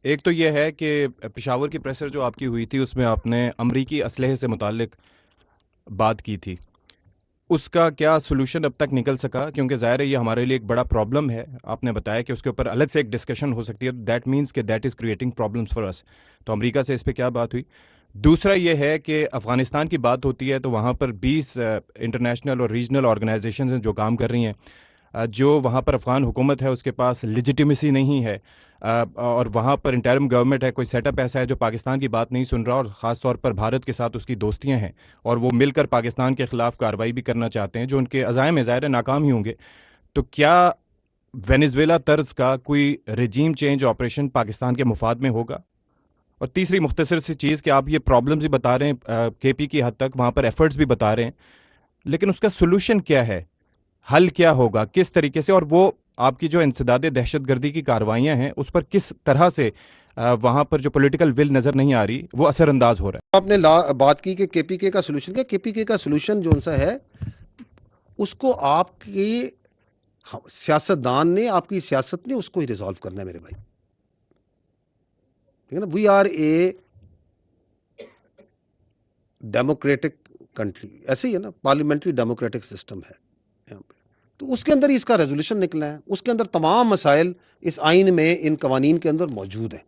ایک تو یہ ہے کہ پشاور کی پریسر جو آپ کی ہوئی تھی اس میں آپ نے امریکی اسلحے سے متعلق بات کی تھی، اس کا کیا سولوشن اب تک نکل سکا؟ کیونکہ ظاہر ہے یہ ہمارے لیے ایک بڑا پرابلم ہے، آپ نے بتایا کہ اس کے اوپر الگ سے ایک ڈسکشن ہو سکتی ہے، دیٹ مینس کہ that is creating problems for us. تو امریکہ سے اس پہ کیا بات ہوئی؟ دوسرا یہ ہے کہ افغانستان کی بات ہوتی ہے تو وہاں پر 20 انٹرنیشنل اور ریجنل آرگنائزیشنز ہیں جو کام کر رہی ہیں. جو وہاں پر افغان حکومت ہے اس کے پاس لیجیٹیمیسی نہیں ہے، اور وہاں پر انٹرم گورنمنٹ ہے، کوئی سیٹ اپ ایسا ہے جو پاکستان کی بات نہیں سن رہا، اور خاص طور پر بھارت کے ساتھ اس کی دوستیاں ہیں اور وہ مل کر پاکستان کے خلاف کارروائی بھی کرنا چاہتے ہیں جو ان کے عزائم ظاہر ناکام ہی ہوں گے. تو کیا وینیزویلا طرز کا کوئی رجیم چینج آپریشن پاکستان کے مفاد میں ہوگا؟ اور تیسری مختصر سی چیز کہ آپ یہ پرابلمز بھی بتا رہے ہیں کے پی کی حد تک، وہاں پر ایفرٹس بھی بتا رہے ہیں، لیکن اس کا سولوشن کیا ہے؟ حل کیا ہوگا کس طریقے سے؟ اور وہ آپ کی جو انسداد دہشت گردی کی کارروائیاں ہیں اس پر کس طرح سے وہاں پر جو پولیٹیکل ول نظر نہیں آ رہی وہ اثر انداز ہو رہا ہے؟ آپ نے بات کی کہ کے پی کے کا سولوشن کیا. کے پی کے کا سولوشن جو سا ہے اس کو آپ کی سیاستدان نے، آپ کی سیاست نے اس کو ہی ریزالو کرنا ہے میرے بھائی. ٹھیک ہے نا. We are a democratic country, ایسے ہی ہے نا، پارلیمنٹری ڈیموکریٹک سسٹم ہے یہاں پہ. تو اس کے اندر ہی اس کا ریزولوشن نکلا ہے، اس کے اندر تمام مسائل اس آئین میں، ان قوانین کے اندر موجود ہیں.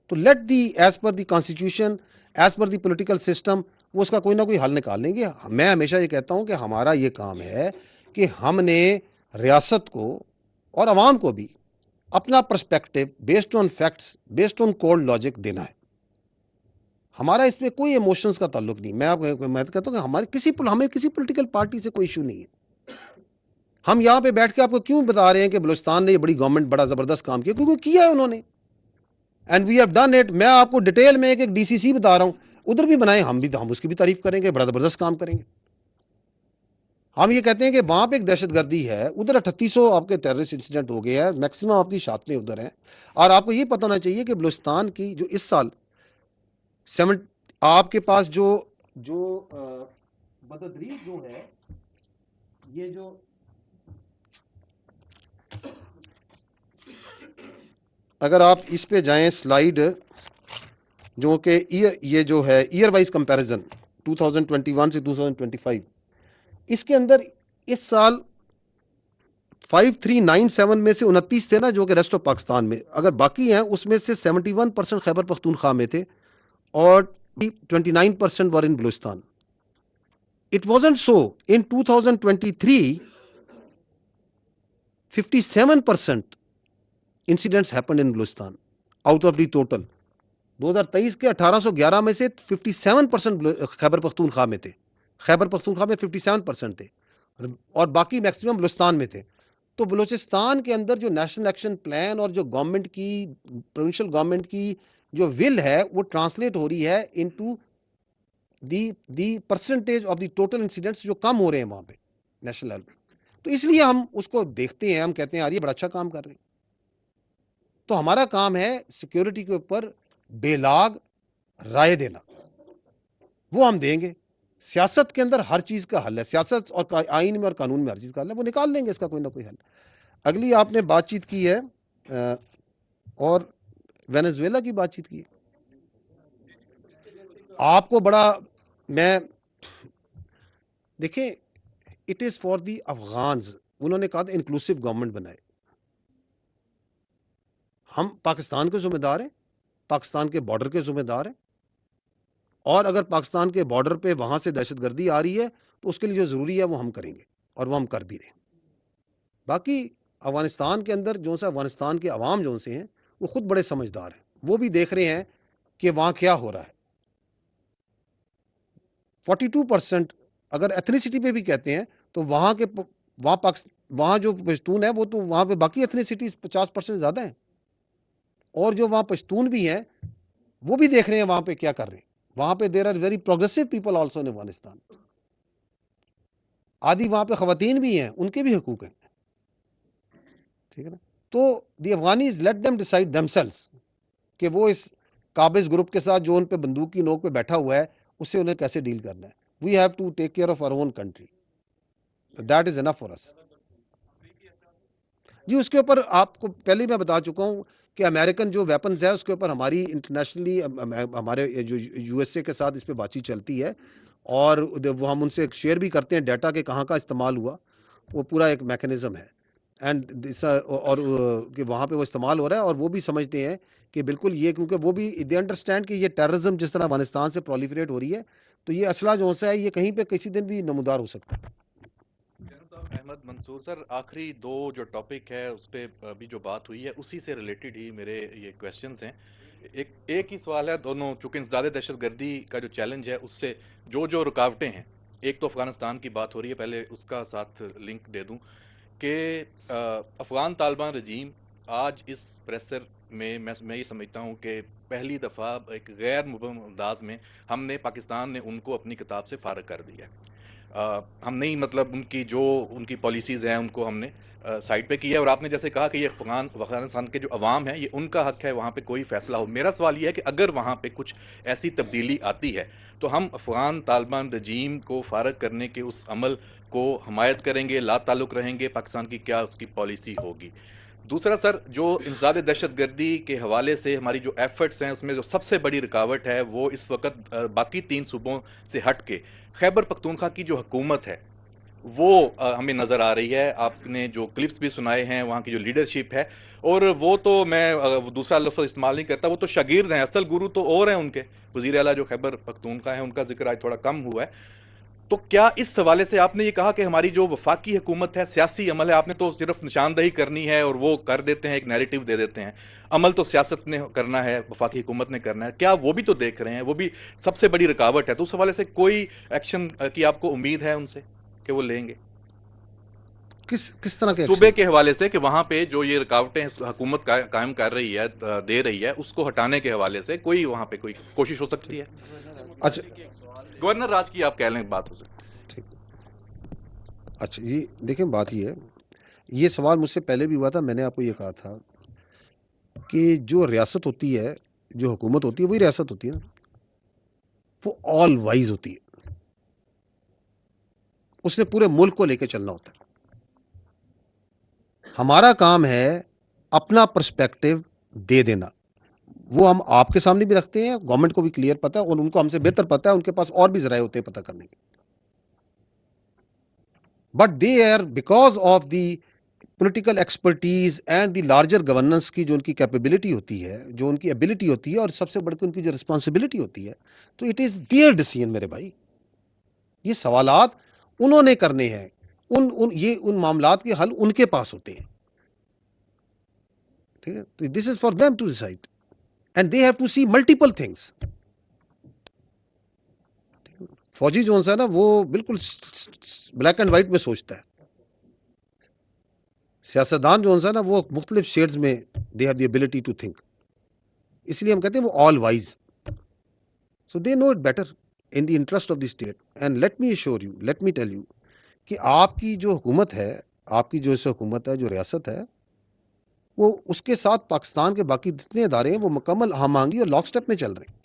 تو let the as per the constitution, as per the political system, وہ اس کا کوئی نہ کوئی حل نکال لیں گے. میں ہمیشہ یہ کہتا ہوں کہ ہمارا یہ کام ہے کہ ہم نے ریاست کو اور عوام کو بھی اپنا perspective based on facts, based on cold logic دینا ہے. ہمارا اس میں کوئی ایموشنز کا تعلق نہیں. میں کہتا ہوں کہ ہمیں کسی پولیٹیکل پارٹی سے کوئی ایشو نہیں ہے. ہم یہاں پہ بیٹھ کے آپ کو کیوں بتا رہے ہیں کہ بلوچستان نے یہ بڑی گورنمنٹ بڑا زبردست کام کیا؟ کیونکہ کیا ہے انہوں نے، and we have done it. میں آپ کو ڈیٹیل میں ایک ڈی سی سی بتا رہا ہوں، ادھر بھی بنائیں، ہم اس کی بھی تعریف کریں گے، بڑا زبردست کام کریں گے. ہم یہ کہتے ہیں کہ وہاں پہ ایک دہشت گردی ہے، ادھر 3800 آپ کے ٹیررسٹ انسیڈنٹ ہو گئے ہیں، میکسیمم آپ کی شاطیں ادھر ہیں. اور آپ کو یہ پتہ ہونا چاہیے کہ بلوچستان کی جو اس سال آپ کے پاس جو بدتدریج جو ہے، یہ جو اگر آپ اس پہ جائیں سلائیڈ، جو کہ یہ جو ہے ایئر وائز کمپیریزن 2021 سے 2025، اس کے اندر اس سال 5397 میں سے 29 تھے نا جو کہ ریسٹ آف پاکستان میں، اگر باقی ہیں اس میں سے 71% خیبر پختونخوا میں تھے اور 29% were in Balochistan. It wasn't so. In 2023, 57% incidents happened in Balochistan out of the total. 2023 کے 1811 میں سے 57% خیبر پختونخوا میں تھے. خیبر پختونخوا میں 57% تھے اور باقی میکسیمم بلوچستان میں تھے. تو بلوچستان کے اندر جو نیشنل ایکشن پلان اور جو گورنمنٹ کی، پروونشل گورنمنٹ کی جو ول ہے، وہ ٹرانسلیٹ ہو رہی ہے into the percentage of the total incidents جو کم ہو رہے ہیں وہاں پہ نیشنل لیول پہ. تو اس لیے ہم اس کو دیکھتے ہیں، ہم کہتے ہیں یار یہ بڑا اچھا کام کر رہے ہیں. تو ہمارا کام ہے سیکیورٹی کے اوپر بے لاگ رائے دینا، وہ ہم دیں گے. سیاست کے اندر ہر چیز کا حل ہے، سیاست اور آئین میں اور قانون میں ہر چیز کا حل ہے، وہ نکال لیں گے اس کا کوئی نہ کوئی حل. اگلی آپ نے بات چیت کی ہے اور وینیزویلا کی بات چیت کی ہے. آپ کو بڑا، میں دیکھیں، اٹ از فار دی افغانز. انہوں نے کہا تھا انکلوسیو گورنمنٹ بنائے. ہم پاکستان کے ذمہ دار ہیں، پاکستان کے بارڈر کے ذمہ دار ہیں، اور اگر پاکستان کے بارڈر پہ وہاں سے دہشت گردی آ رہی ہے تو اس کے لیے جو ضروری ہے وہ ہم کریں گے اور وہ ہم کر بھی رہے ہیں. باقی افغانستان کے اندر جو سا افغانستان کے عوام جو سے ہیں وہ خود بڑے سمجھدار ہیں، وہ بھی دیکھ رہے ہیں کہ وہاں کیا ہو رہا ہے. 42% اگر ایتھنیسٹی پہ بھی کہتے ہیں تو وہاں جو پشتون ہے وہ تو وہاں پہ باقی ایتھنیسٹیز 50% زیادہ ہیں، اور جو وہاں پشتون بھی ہیں وہ بھی دیکھ رہے ہیں وہاں پہ کیا کر رہے ہیں. وہاں پہ there are very progressive people also in Afghanistan. آدھی وہاں پہ خواتین بھی ہیں، ان کے بھی حقوق ہیں. ٹھیک ہے نا. تو the Afghanis let them decide themselves کہ وہ اس قابض گروپ کے ساتھ جو ان پہ بندوق کی نوک پہ بیٹھا ہوا ہے اس سے انہیں کیسے ڈیل کرنا ہے. We have to take care of our own country. That is enough for us. جی اس کے اوپر آپ کو پہلے میں بتا چکا ہوں کہ امریکن جو ویپنز ہے اس کے اوپر ہماری انٹرنیشنلی ہمارے جو یو ایس اے کے ساتھ اس پہ بات چیت چلتی ہے، اور وہ ہم ان سے شیئر بھی کرتے ہیں ڈیٹا کہ کہاں کا استعمال ہوا، وہ پورا ایک میکانزم ہے اینڈ اور کہ وہاں پہ وہ استعمال ہو رہا ہے، اور وہ بھی سمجھتے ہیں کہ بالکل یہ، کیونکہ وہ بھی دے انڈرسٹینڈ کہ یہ ٹیررزم جس طرح افغانستان سے پرولیفریٹ ہو رہی ہے، تو یہ اسلحہ جو ہے یہ کہیں پہ کسی دن بھی نمودار ہو سکتا ہے۔ احمد منصور سر، آخری دو جو ٹاپک ہے اس پہ ابھی جو بات ہوئی ہے اسی سے ریلیٹڈ ہی میرے یہ کویشچنز ہیں۔ ایک ہی سوال ہے، دونوں چونکہ انسداد دہشت گردی کا جو چیلنج ہے اس سے جو رکاوٹیں ہیں، ایک تو افغانستان کی بات ہو رہی ہے، پہلے اس کا ساتھ لنک دے دوں کہ افغان طالبان رجیم آج اس پریسر میں میں یہ سمجھتا ہوں کہ پہلی دفعہ ایک غیر مبہم انداز میں ہم نے پاکستان نے ان کو اپنی کتاب سے فارغ کر دیا ہے۔ ہم نہیں، مطلب ان کی پالیسیز ہیں ان کو ہم نے سائڈ پہ کیا ہے، اور آپ نے جیسے کہا کہ یہ افغانستان کے جو عوام ہیں یہ ان کا حق ہے وہاں پہ کوئی فیصلہ ہو۔ میرا سوال یہ ہے کہ اگر وہاں پہ کچھ ایسی تبدیلی آتی ہے تو ہم افغان طالبان رجیم کو فارغ کرنے کے اس عمل کو حمایت کریں گے، لا تعلق رہیں گے، پاکستان کی کیا اس کی پالیسی ہوگی؟ دوسرا سر، جو انسداد دہشت گردی کے حوالے سے ہماری جو ایفرٹس ہیں اس میں جو سب سے بڑی رکاوٹ ہے وہ اس وقت باقی 3 صوبوں سے ہٹ کے خیبر پختونخوا کی جو حکومت ہے وہ ہمیں نظر آ رہی ہے۔ آپ نے جو کلپس بھی سنائے ہیں وہاں کی جو لیڈرشپ ہے، اور وہ تو میں دوسرا لفظ استعمال نہیں کرتا، وہ تو شاگرد ہیں، اصل گرو تو اور ہیں ان کے وزیر اعلیٰ جو خیبر پختونخوا ہیں، ان کا ذکر آج تھوڑا کم ہوا ہے۔ تو کیا اس حوالے سے آپ نے یہ کہا کہ ہماری جو وفاقی حکومت ہے، سیاسی عمل ہے، آپ نے تو صرف نشاندہی کرنی ہے اور وہ کر دیتے ہیں، ایک نیریٹو دے دیتے ہیں، عمل تو سیاست نے کرنا ہے، وفاقی حکومت نے کرنا ہے، کیا وہ بھی تو دیکھ رہے ہیں؟ وہ بھی سب سے بڑی رکاوٹ ہے، تو اس حوالے سے کوئی ایکشن کی آپ کو امید ہے ان سے کہ وہ لیں گے کس طرح کے صوبے ایکشن؟ کے حوالے سے، کہ وہاں پہ جو یہ رکاوٹیں حکومت قائم کر رہی ہے، دے رہی ہے، اس کو ہٹانے کے حوالے سے کوئی وہاں پہ کوئی کوشش ہو سکتی ہے؟ اچھا گورنر راج کی آپ کہہ لیں بات ہو سکتی ہے۔ ٹھیک، اچھا یہ دیکھیں بات یہ ہے، یہ سوال مجھ سے پہلے بھی ہوا تھا، میں نے آپ کو یہ کہا تھا کہ جو ریاست ہوتی ہے، جو حکومت ہوتی ہے وہی ریاست ہوتی ہے نا، وہ آل وائز ہوتی ہے، اس نے پورے ملک کو لے کے چلنا ہوتا ہے۔ ہمارا کام ہے اپنا پرسپیکٹو دے دینا، وہ ہم آپ کے سامنے بھی رکھتے ہیں، گورنمنٹ کو بھی کلیئر پتا ہے، اور ان کو ہم سے بہتر پتا ہے، ان کے پاس اور بھی ذرائع ہوتے ہیں پتہ کرنے کے، but they are because of the political expertise and the larger governance کی جو ان کی کیپیبلٹی ہوتی ہے، جو ان کی ایبلٹی ہوتی ہے، اور سب سے بڑھ کے ان کی جو رسپانسبلٹی ہوتی ہے، تو اٹ از دیئر ڈیسیژن میرے بھائی۔ یہ سوالات انہوں نے کرنے ہیں، ان معاملات کے حل ان کے پاس ہوتے ہیں، ٹھیک ہے، تو this is for them to decide and they have to see multiple things. فوجی جو ہے نا وہ بالکل بلیک اینڈ وائٹ میں سوچتا ہے، سیاستدان جو ہے نا وہ مختلف شیڈز میں they have the ability to think, اس لیے ہم کہتے ہیں وہ all wise, so they know it better in the interest of the state. And let me assure you, let me tell you کہ آپ کی جو حکومت ہے، آپ کی جو حکومت ہے، جو ریاست ہے، وہ اس کے ساتھ پاکستان کے باقی جتنے ادارے ہیں وہ مکمل ہم آہنگی اور لاک سٹیپ میں چل رہے ہیں،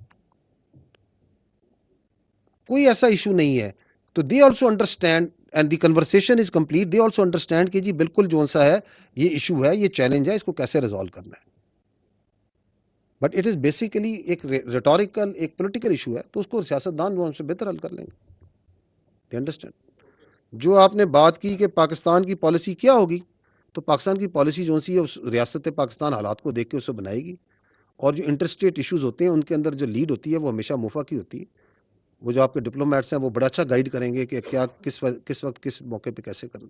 کوئی ایسا ایشو نہیں ہے۔ تو they also understand and the conversation is complete, they also understand کہ جی بالکل جو سا ہے یہ ایشو ہے، یہ چیلنج ہے، اس کو کیسے ریزالو کرنا ہے، بٹ اٹ از بیسیکلی ایک ریٹوریکل، ایک پولیٹیکل ایشو ہے، تو اس کو سیاستدان جو ہم سے بہتر حل کر لیں گے، دے انڈرسٹینڈ۔ جو آپ نے بات کی کہ پاکستان کی پالیسی کیا ہوگی، تو پاکستان کی پالیسی جو سی ہے اس ریاست پاکستان حالات کو دیکھ کے اسے بنائے گی، اور جو انٹرسٹیٹ ایشوز ہوتے ہیں ان کے اندر جو لیڈ ہوتی ہے وہ ہمیشہ موفا کی ہوتی ہے، وہ جو آپ کے ڈپلومیٹس ہیں وہ بڑا اچھا گائیڈ کریں گے کہ کیا کس وقت کس موقع پہ کیسے کرنا۔